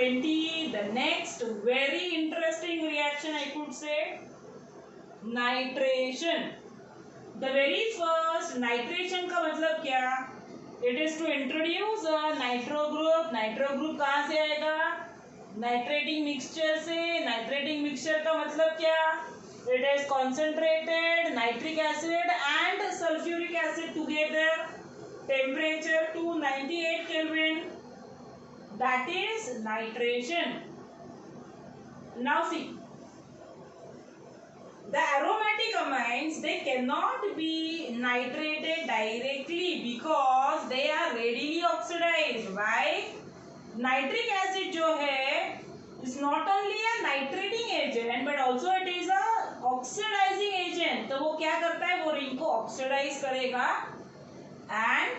20. The next very interesting reaction I could say, nitration. The very first nitration का मतलब क्या? It is to introduce a nitro group. Nitro group कहाँ से आएगा? Nitrating mixture से. Nitrating mixture का मतलब क्या? It is concentrated nitric acid and sulfuric acid together. Temperature to 98 Kelvin. That is nitration. Now see. The aromatic amines, they cannot be nitrated directly because they are readily oxidized. Why? Nitric acid जो है is not only a nitrating agent but also it is a oxidizing agent. तो वो क्या करता है? वो ring को oxidize करेगा and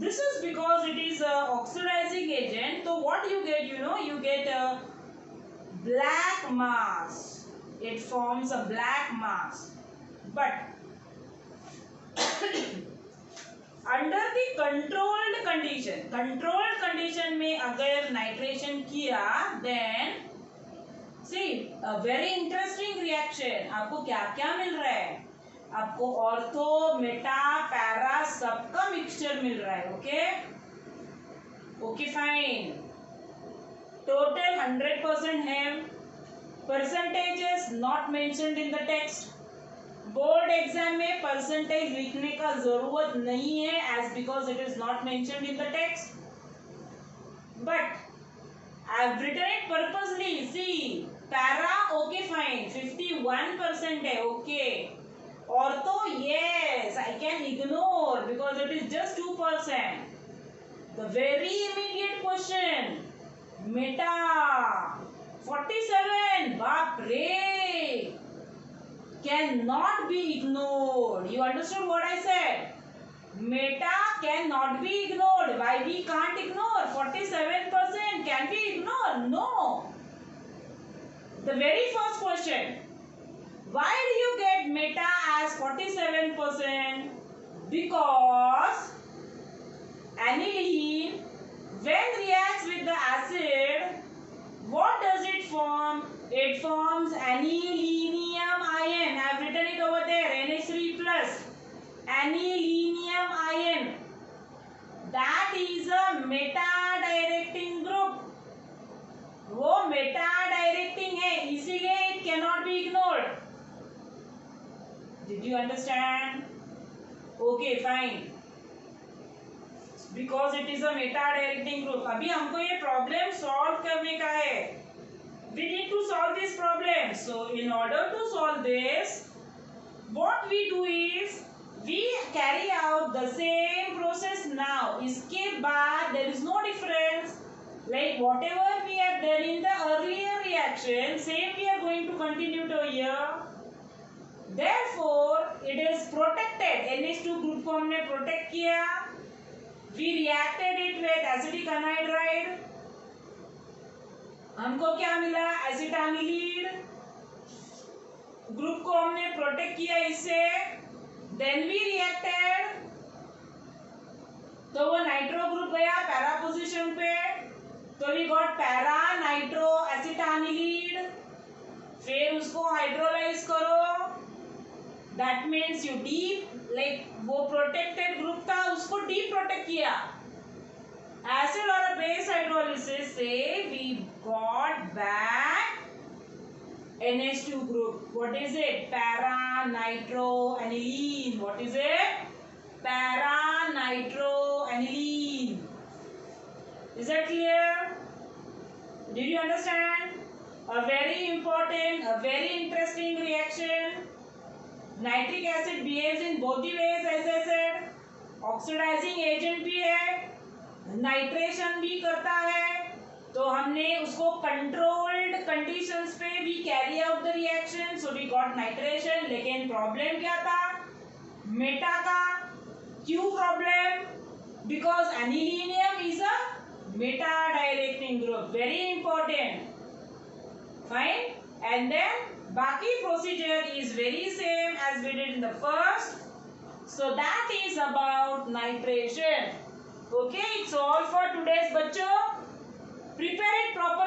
this is because it is a oxidizing agent. So what you get? You get a black mass. It forms a black mass. But under the controlled condition में अगर nitration किया, then see a very interesting reaction. आपको क्या क्या मिल रहा है? आपको ortho, meta, para सबका मिक्सचर मिल रहा है. Okay fine. टोटल 100% है. Percentages not mentioned in the text. Board exam में परसेंटेज लिखने का जरूरत नहीं है as because it is not mentioned in the text. But I have written it purposely. See para okay fine 51% है. Okay ortho yes I can ignore because it is just 2%. The very immediate question meta 47. बाप रे, cannot be ignored. You understood what I said? Meta cannot be ignored. Why we can't ignore? 47% can be ignored? No. The very first question. Why do you get meta as 47%? Because aniline, when reacts with the acid, what does it form? It forms anilinium ion. I have written it over there. NH3 plus anilinium ion. That is a meta-directing group. वो meta-directing है, इसीलिए it cannot be ignored. Did you understand? Okay, fine. Because it is a meta-directing group. अभी हमको ये problem solve करने का है. We need to solve this problem. So in order to solve this, what we do is we carry out the same process now. इसके बाद there is no difference. Like whatever we have done in the earlier reaction, same we are going to continue to here. Therefore, it is protected. NH2 group को हमने protect किया. We reacted it with acetic anhydride. हमको क्या मिला? एसिटानिलीन. Group को हमने protect किया इससे. Then we reacted. तो वो नाइट्रो ग्रुप गया पैरा पोजीशन पे. तो we got पैरा नाइट्रो एसिटानिलीन. फिर उसको हाइड्रोलाइज करो. That means you like वो प्रोटेक्टेड ग्रुप था उसको डी प्रोटेक्ट किया. Acid or a base hydrolysis से we got back NH2 group. What is it? Para nitro aniline. What is it? Para nitro aniline. Is that clear? Did you understand? A very important, a very interesting reaction. Nitric acid behaves in both the ways as I said. Oxidizing agent भी है, nitration भी करता है. तो हमने उसको controlled conditions पे भी carry out the reaction. So we got nitration. लेकिन प्रॉब्लम क्या था? मेटा का. क्यों problem? Because anilinium is a meta directing group. Very important. Fine. And then बाकी procedure is very same as we did in the first. So that is about nitration. Okay, it's all for today's बच्चों. Prepare it properly.